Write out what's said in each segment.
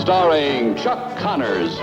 starring Chuck Connors.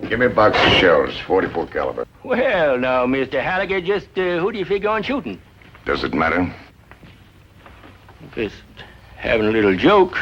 Give me a box of shells, 44 caliber. Well, now, Mr. Halligan, just who do you figure on shooting? Does it matter? Just having a little joke.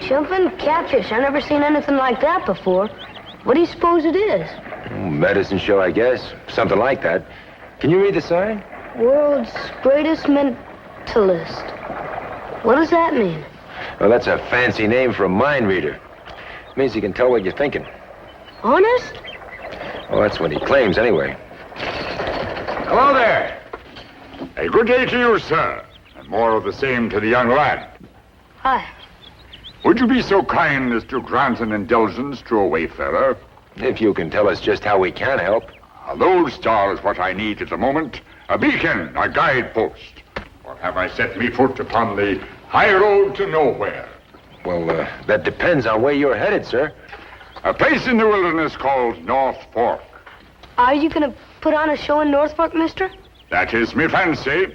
Jumping catfish. I've never seen anything like that before. What do you suppose it is? Medicine show, I guess. Something like that. Can you read the sign? World's greatest mentalist. What does that mean? Well, that's a fancy name for a mind reader. It means he can tell what you're thinking. Honest? Well, that's what he claims, anyway. Hello there. A good day to you, sir. And more of the same to the young lad. Hi. Would you be so kind as to grant an indulgence to a wayfarer? If you can tell us just how we can help. A lodestar is what I need at the moment. A beacon, a guidepost. Or have I set me foot upon the high road to nowhere? Well, that depends on where you're headed, sir. A place in the wilderness called North Fork. Are you gonna put on a show in North Fork, mister? That is me fancy.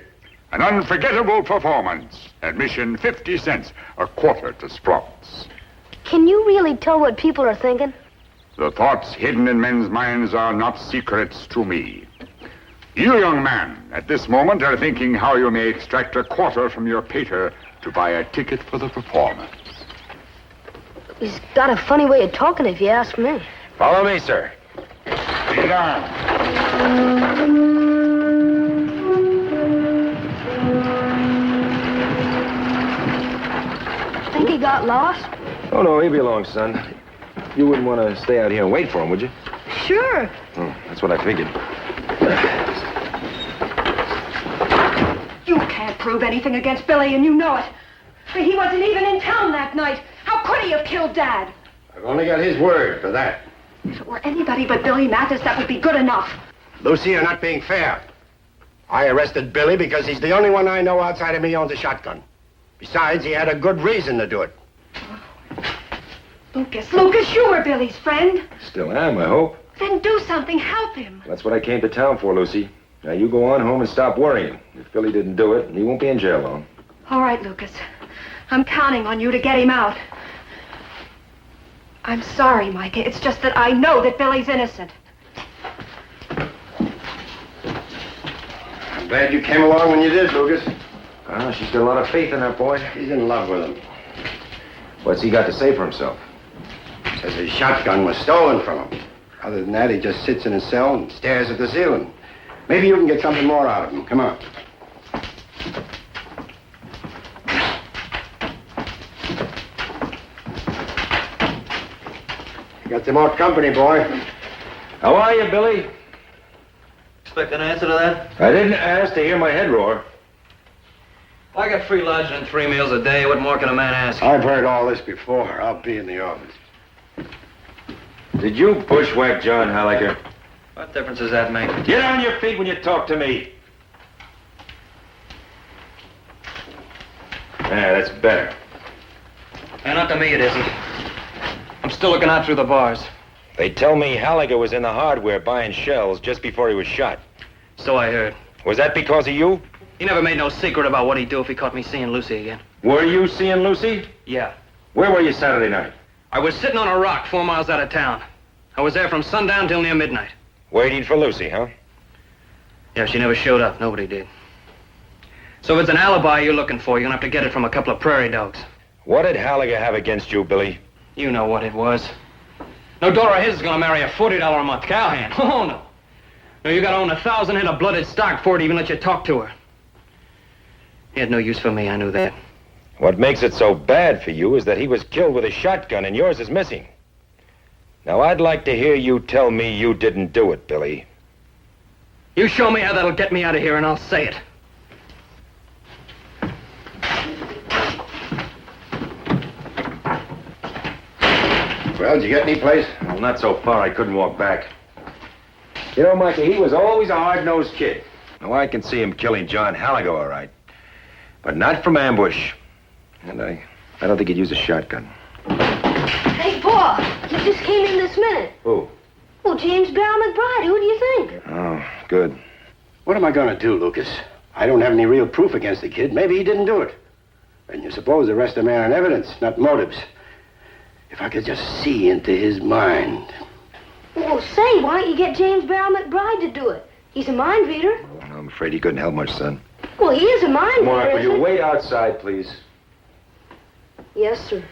An unforgettable performance. Admission 50 cents, a quarter to Sprouts. Can you really tell what people are thinking? The thoughts hidden in men's minds are not secrets to me. You, young man, at this moment are thinking how you may extract a quarter from your pater to buy a ticket for the performance. He's got a funny way of talking, if you ask me. Follow me, sir. Lead on. Think he got lost? Oh, no, he belongs, son. You wouldn't want to stay out here and wait for him, would you? Sure. Oh, that's what I figured. You can't prove anything against Billy, and you know it. He wasn't even in town that night. How could he have killed Dad? I've only got his word for that. If it were anybody but Billy Mathis, that would be good enough. Lucy, you're not being fair. I arrested Billy because he's the only one I know outside of me owns a shotgun. Besides, he had a good reason to do it. Lucas, you were Billy's friend. Still am, I hope. Then do something, help him. That's what I came to town for, Lucy. Now, you go on home and stop worrying. If Billy didn't do it, he won't be in jail long. All right, Lucas. I'm counting on you to get him out. I'm sorry, Micah. It's just that I know that Billy's innocent. I'm glad you came along when you did, Lucas. Ah, she's got a lot of faith in that boy. He's in love with him. What's he got to say for himself? Says his shotgun was stolen from him. Other than that, he just sits in his cell and stares at the ceiling. Maybe you can get something more out of him. Come on. Got some more company, boy. How are you, Billy? Expect an answer to that? I didn't ask to hear my head roar. I got free lodging and 3 meals a day. What more can a man ask? I've heard all this before. I'll be in the office. Did you bushwhack John Halliger? What difference does that make? Get on your feet when you talk to me. Yeah, that's better. And not to me, it isn't. I'm still looking out through the bars. They tell me Halliger was in the hardware buying shells just before he was shot. So I heard. Was that because of you? He never made no secret about what he'd do if he caught me seeing Lucy again. Were you seeing Lucy? Yeah. Where were you Saturday night? I was sitting on a rock 4 miles out of town. I was there from sundown till near midnight. Waiting for Lucy, huh? Yeah, she never showed up. Nobody did. So if it's an alibi you're looking for, you're gonna have to get it from a couple of prairie dogs. What did Halliger have against you, Billy? You know what it was. No daughter of his is gonna marry a $40 a month cowhand. Oh, no. No, you gotta own 1,000 head of blooded stock for it to even let you talk to her. He had no use for me, I knew that. What makes it so bad for you is that he was killed with a shotgun and yours is missing. Now, I'd like to hear you tell me you didn't do it, Billy. You show me how that'll get me out of here and I'll say it. Well, did you get any place? Well, not so far. I couldn't walk back. You know, Mikey, he was always a hard-nosed kid. Now, I can see him killing John Halliger, all right. But not from ambush. And I don't think he'd use a shotgun. Hey, Paul, you just came in this minute. Who? Well, James Barrow McBride. Who do you think? Oh, good. What am I going to do, Lucas? I don't have any real proof against the kid. Maybe he didn't do it. And you're supposed to arrest a man on evidence, not motives. If I could just see into his mind. Well, say, why don't you get James Barrow McBride to do it? He's a mind reader. I'm afraid he couldn't help much, son. Well, he is a mind Mark, reader. will you isn't wait outside, please? he? Yes, sir.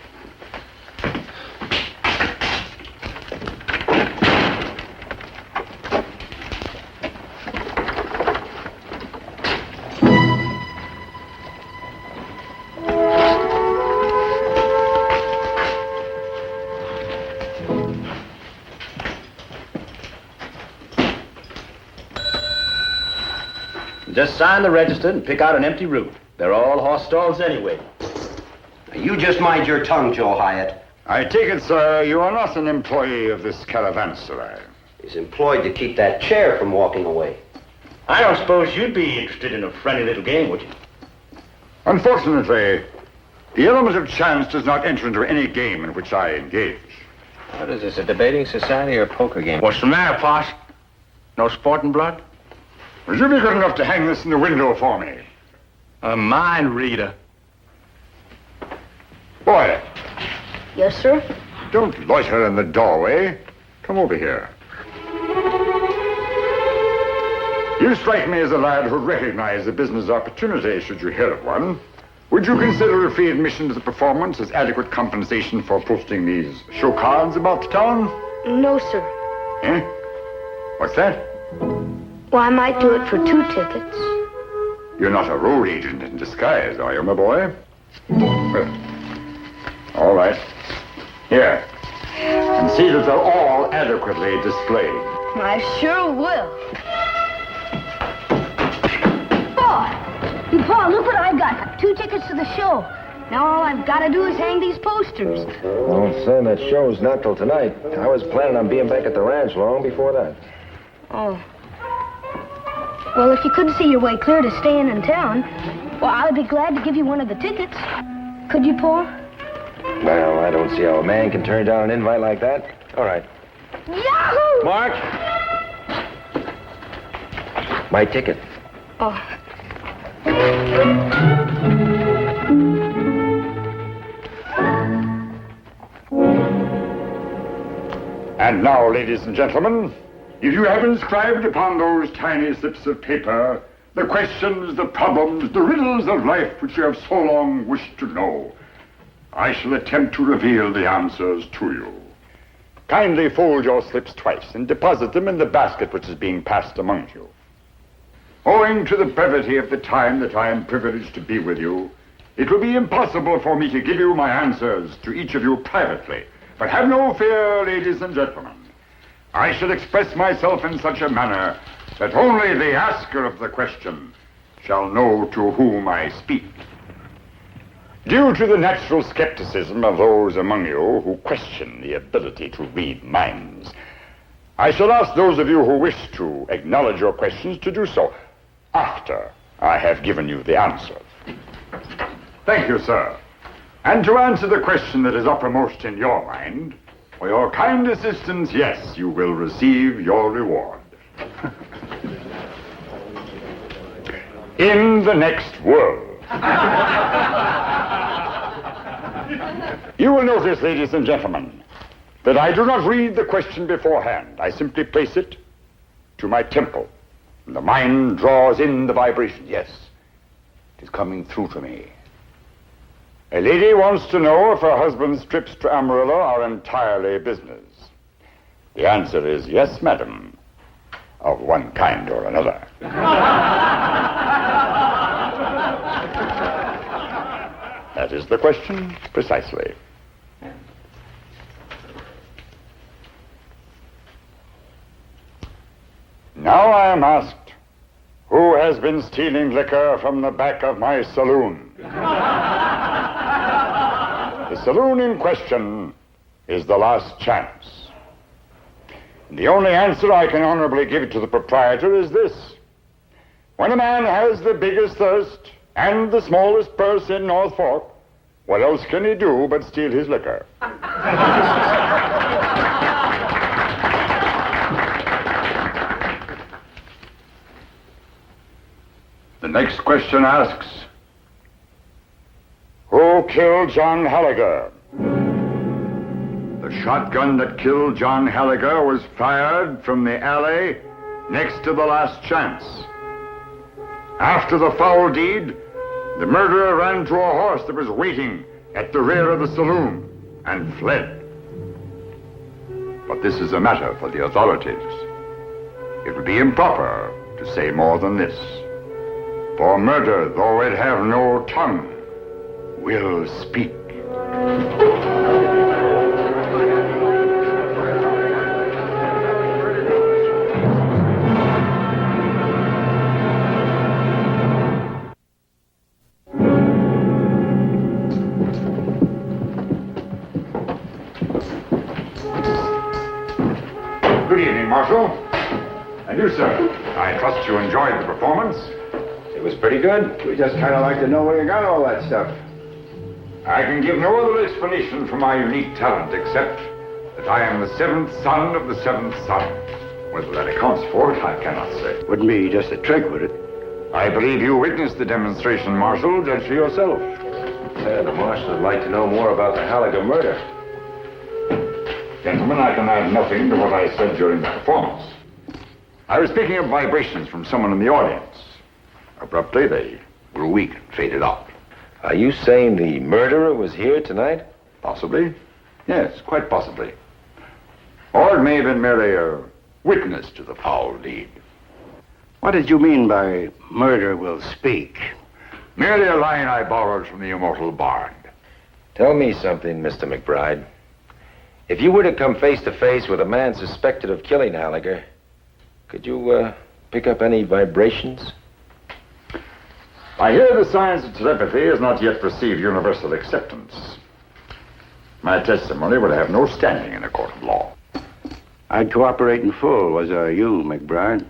Just sign the register and pick out an empty room. They're all horse stalls anyway. You just mind your tongue, Joe Hyatt. I take it, sir, you are not an employee of this caravanserai. He's employed to keep that chair from walking away. I don't suppose you'd be interested in a friendly little game, would you? Unfortunately, the element of chance does not enter into any game in which I engage. What is this, a debating society or a poker game? What's the matter, Posh? No sporting blood? Would you be good enough to hang this in the window for me? A mind reader. Boy, Yes, sir. don't loiter in the doorway. Come over here. You strike me as a lad who'd recognize a business opportunity should you hear of one. Would you consider a free admission to the performance as adequate compensation for posting these show cards about town? No, sir. Eh? What's that? Well, I might do it for 2 tickets. You're not a road agent in disguise, are you, my boy? Well, all right. Here. And see that they're all adequately displayed. I sure will. Paul, look what I got. 2 tickets to the show. Now all I've got to do is hang these posters. Well, son, that show's not till tonight. I was planning on being back at the ranch long before that. Oh. Well, if you couldn't see your way clear to staying in town, well, I'd be glad to give you one of the tickets. Could you, Paul? Well, I don't see how a man can turn down an invite like that. All right. Yahoo! Mark! My ticket. Oh. And now, ladies and gentlemen, if you have inscribed upon those tiny slips of paper the questions, the problems, the riddles of life which you have so long wished to know, I shall attempt to reveal the answers to you. Kindly fold your slips twice and deposit them in the basket which is being passed among you. Owing to the brevity of the time that I am privileged to be with you, it will be impossible for me to give you my answers to each of you privately. But have no fear, ladies and gentlemen. I shall express myself in such a manner that only the asker of the question shall know to whom I speak. Due to the natural skepticism of those among you who question the ability to read minds, I shall ask those of you who wish to acknowledge your questions to do so after I have given you the answers. Thank you, sir. And to answer the question that is uppermost in your mind, for your kind assistance, yes, you will receive your reward. In the next world. You will notice, ladies and gentlemen, that I do not read the question beforehand. I simply place it to my temple. And the mind draws in the vibration. Yes, it is coming through to me. A lady wants to know if her husband's trips to Amarillo are entirely business. The answer is yes, madam, of one kind or another. That is the question, precisely. Now I am asked, who has been stealing liquor from the back of my saloon? The saloon in question is the Last Chance. The only answer I can honorably give to the proprietor is this. When a man has the biggest thirst and the smallest purse in North Fork, what else can he do but steal his liquor? The next question asks, who killed John Halliger? The shotgun that killed John Halliger was fired from the alley next to the Last Chance. After the foul deed, the murderer ran to a horse that was waiting at the rear of the saloon and fled. But this is a matter for the authorities. It would be improper to say more than this. For murder, though it have no tongue, will speak. Good evening, Marshal. And you, sir. I trust you enjoyed the performance. It was pretty good. We just kind of like to know where you got all that stuff. I can give no other explanation for my unique talent except that I am the seventh son of the seventh son. Whether that accounts for it, I cannot say. Wouldn't be just a trick, would it? I believe you witnessed the demonstration, Marshal. Judge for yourself. The marshal would like to know more about the Halliger murder. Gentlemen, I can add nothing to what I said during the performance. I was speaking of vibrations from someone in the audience. Abruptly, they grew weak and faded out. Are you saying the murderer was here tonight? Possibly. Yes, quite possibly. Or it may have been merely a witness to the foul deed. What did you mean by murder will speak? Merely a line I borrowed from the immortal bard. Tell me something, Mr. McBride. If you were to come face to face with a man suspected of killing Halliger, could you pick up any vibrations? I hear the science of telepathy has not yet received universal acceptance. My testimony would have no standing in a court of law. I'd cooperate in full, was I you, McBride?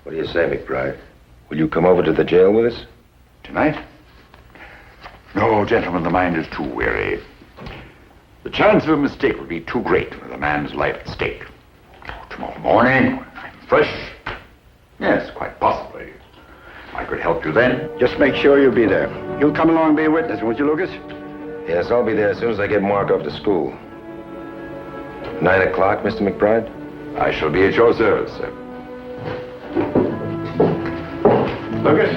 What do you say, McBride? Will you come over to the jail with us? Tonight? No, gentlemen, the mind is too weary. The chance of a mistake would be too great with a man's life at stake. Tomorrow morning, when I'm fresh, yes, quite possibly. I could help you then. Just make sure you'll be there. You'll come along and be a witness, won't you, Lucas? Yes, I'll be there as soon as I get Mark off to school. 9 o'clock, Mr. McBride? I shall be at your service, sir. Lucas?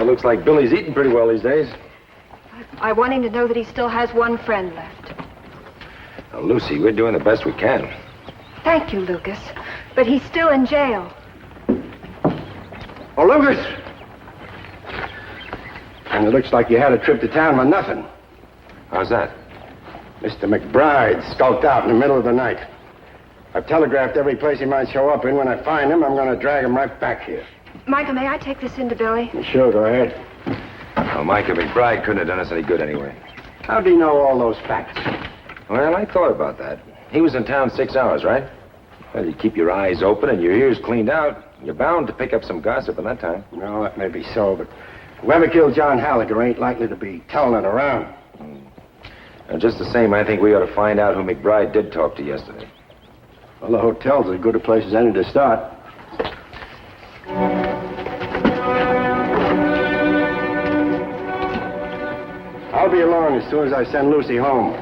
looks like Billy's eating pretty well these days. I want him to know that he still has one friend left. Now, Lucy, we're doing the best we can. Thank you, Lucas. But he's still in jail. Oh, Lucas! And it looks like you had a trip to town for nothing. How's that? Mr. McBride skulked out in the middle of the night. I've telegraphed every place he might show up in. When I find him, I'm going to drag him right back here. Micah, may I take this into Billy? Sure, go ahead. Well, Micah McBride couldn't have done us any good anyway. How do you know all those facts? Well, I thought about that. He was in town 6 hours, right? Well, you keep your eyes open and your ears cleaned out. You're bound to pick up some gossip in that time. No, that may be so, but whoever killed John Halliger ain't likely to be telling it around. And just the same, I think we ought to find out who McBride did talk to yesterday. Well, the hotel's as good a place as any to start. I'll be along as soon as I send Lucy home.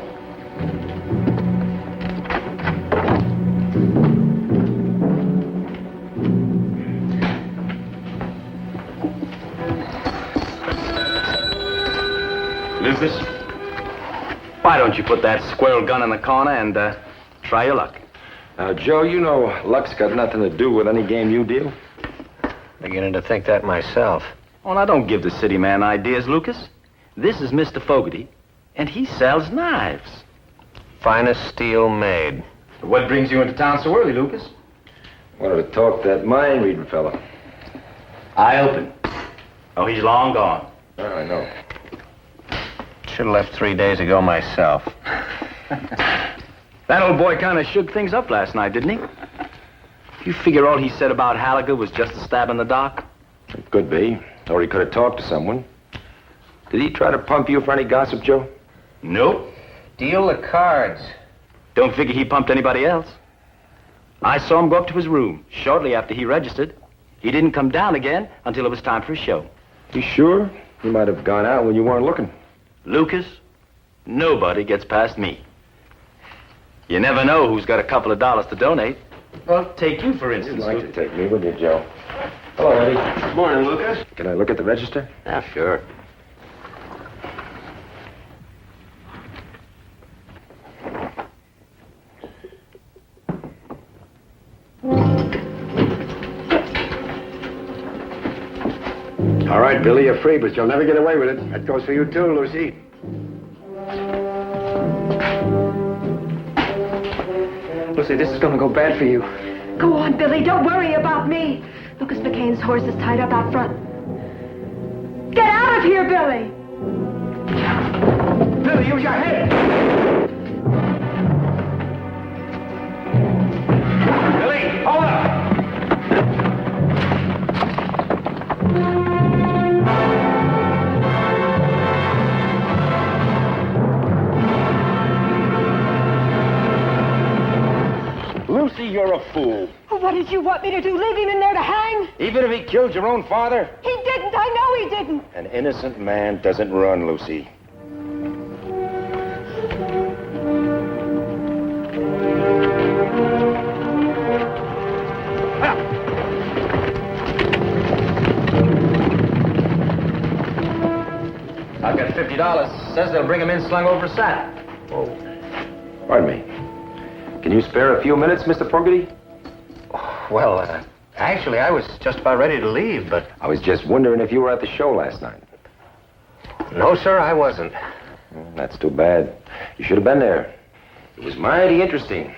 Lucas, why don't you put that squirrel gun in the corner and try your luck? Now, Joe, you know luck's got nothing to do with any game you deal. Beginning to think that myself. Well, now, don't give the city man ideas, Lucas. This is Mr. Fogarty, and he sells knives. Finest steel made. What brings you into town so early, Lucas? Wanted to talk to that mind-reading fella. Eye open. Oh, he's long gone. Oh, I know. Should have left 3 days ago myself. That old boy kind of shook things up last night, didn't he? You figure all he said about Halliger was just a stab in the dark? It could be. Or he could have talked to someone. Did he try to pump you for any gossip, Joe? Nope. Deal the cards. Don't figure he pumped anybody else. I saw him go up to his room shortly after he registered. He didn't come down again until it was time for his show. You sure? He might have gone out when you weren't looking. Lucas, nobody gets past me. You never know who's got a couple of dollars to donate. Well, take you, for instance. You'd like to take me, wouldn't you, Joe? Hello, Eddie. Good morning, Lucas. Can I look at the register? Yeah, sure. All right, Billy, you're free, but you'll never get away with it. That goes for you, too, Lucy. Lucy, this is gonna go bad for you. Go on, Billy. Don't worry about me. Lucas McCain's horse is tied up out front. Get out of here, Billy! Billy, use your head! Billy, hold up! Lucy, you're a fool. Oh, what did you want me to do? Leave him in there to hang? Even if he killed your own father? He didn't. I know he didn't. An innocent man doesn't run, Lucy. I've got $50. Says they'll bring him in slung over a sack. Oh. Pardon me. Can you spare a few minutes, Mr. Fogarty? Well, actually, I was just about ready to leave, but... I was just wondering if you were at the show last night. No, sir, I wasn't. That's too bad. You should have been there. It was mighty interesting.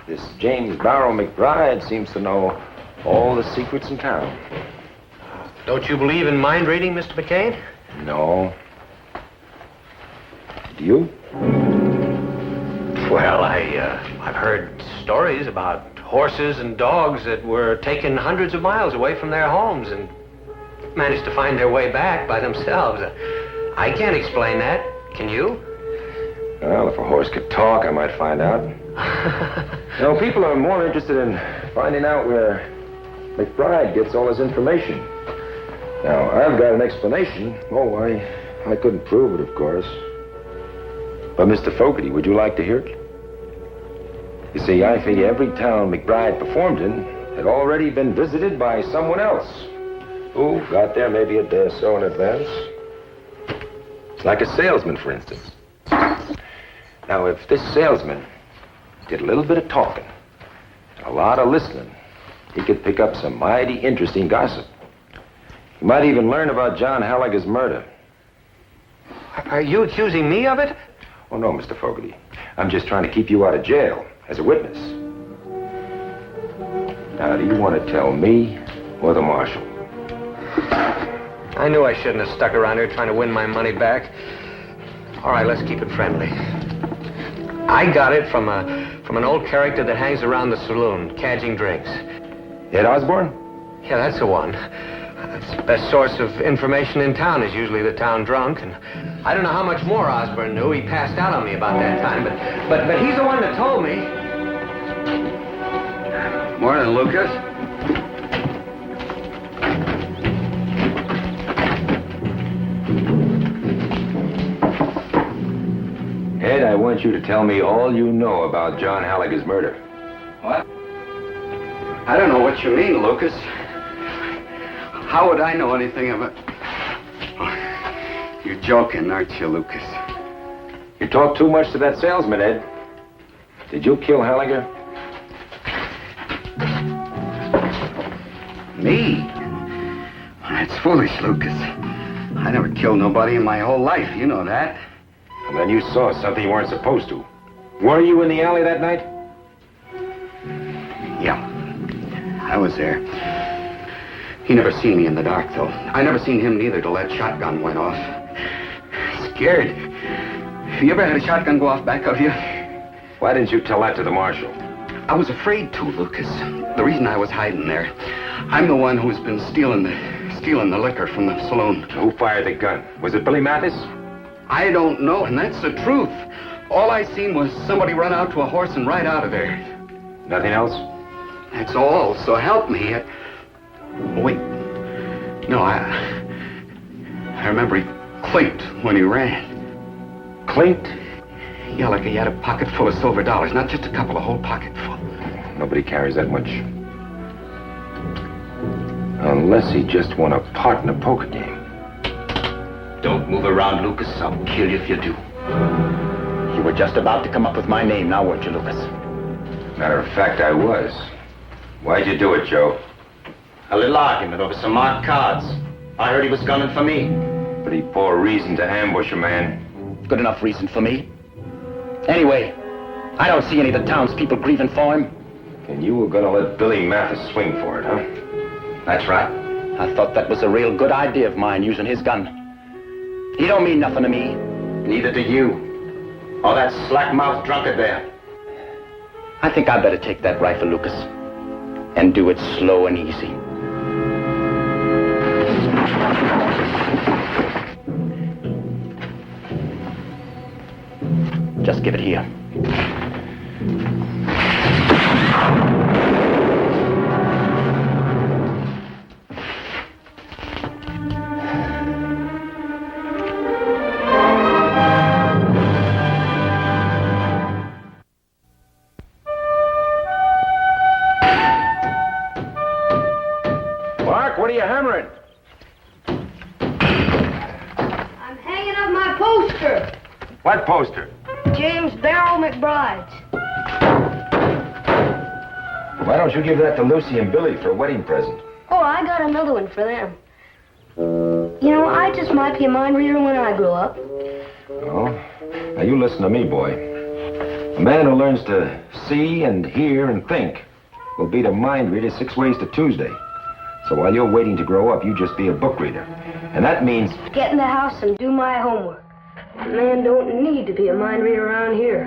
This James Barrow McBride seems to know all the secrets in town. Don't you believe in mind reading, Mr. McCain? No. Do you? Well, I've heard stories about horses and dogs that were taken hundreds of miles away from their homes and managed to find their way back by themselves. I can't explain that. Can you? Well, if a horse could talk, I might find out. No, people are more interested in finding out where McBride gets all his information. Now, I've got an explanation. Oh, I couldn't prove it, of course. But, Mr. Fogarty, would you like to hear it? You see, I figure every town McBride performed in had already been visited by someone else. Who got there maybe a day or so in advance. It's like a salesman, for instance. Now, if this salesman did a little bit of talking, a lot of listening, he could pick up some mighty interesting gossip. He might even learn about John Halligan's murder. Are you accusing me of it? Oh, no, Mr. Fogarty. I'm just trying to keep you out of jail as a witness. Now, do you want to tell me or the marshal? I knew I shouldn't have stuck around here trying to win my money back. All right, let's keep it friendly. I got it from an old character that hangs around the saloon, cadging drinks. Ed Osborne? Yeah, that's the one. That's the best source of information in town is usually the town drunk, and I don't know how much more Osborne knew. He passed out on me about that time, but he's the one that told me. Morning, Lucas. Ed, I want you to tell me all you know about John Halligan's murder. What? I don't know what you mean, Lucas. How would I know anything of it? Oh, you're joking, aren't you, Lucas? You talk too much to that salesman, Ed. Did you kill Halligan? Me? That's foolish, Lucas. I never killed nobody in my whole life. You know that. And then you saw something you weren't supposed to. Were you in the alley that night? Yeah. I was there. He never seen me in the dark, though. I never seen him neither till that shotgun went off. Scared. Have you ever had a shotgun go off back of you? Why didn't you tell that to the marshal? I was afraid to, Lucas. The reason I was hiding there, I'm the one who's been stealing the liquor from the saloon. Who fired the gun? Was it Billy Mathis? I don't know, and that's the truth. All I seen was somebody run out to a horse and ride out of there. Nothing else? That's all, so help me. Wait. No, I remember he clinked when he ran. Clinked? Yeah, like he had a pocket full of silver dollars. Not just a couple, a whole pocket full. Nobody carries that much. Unless he just won a part in a poker game. Don't move around, Lucas. I'll kill you if you do. You were just about to come up with my name now, weren't you, Lucas? Matter of fact, I was. Why'd you do it, Joe? A little argument over some marked cards. I heard he was gunning for me. Pretty poor reason to ambush a man. Good enough reason for me. Anyway, I don't see any of the townspeople grieving for him. And you were gonna let Billy Mathis swing for it, huh? That's right. I thought that was a real good idea of mine, using his gun. He don't mean nothing to me. Neither do you. Or that slack-mouthed drunkard there. I think I better take that rifle, Lucas, and do it slow and easy. Just give it here. Mark, what are you hammering? I'm hanging up my poster. What poster? James Barrow McBride's. Why don't you give that to Lucy and Billy for a wedding present? Oh, I got another one for them. You know, I just might be a mind reader when I grow up. Oh, now you listen to me, boy. A man who learns to see and hear and think will beat a mind reader 6 ways to Tuesday. So while you're waiting to grow up, you just be a book reader. And that means... Get in the house and do my homework. A man don't need to be a mind reader around here.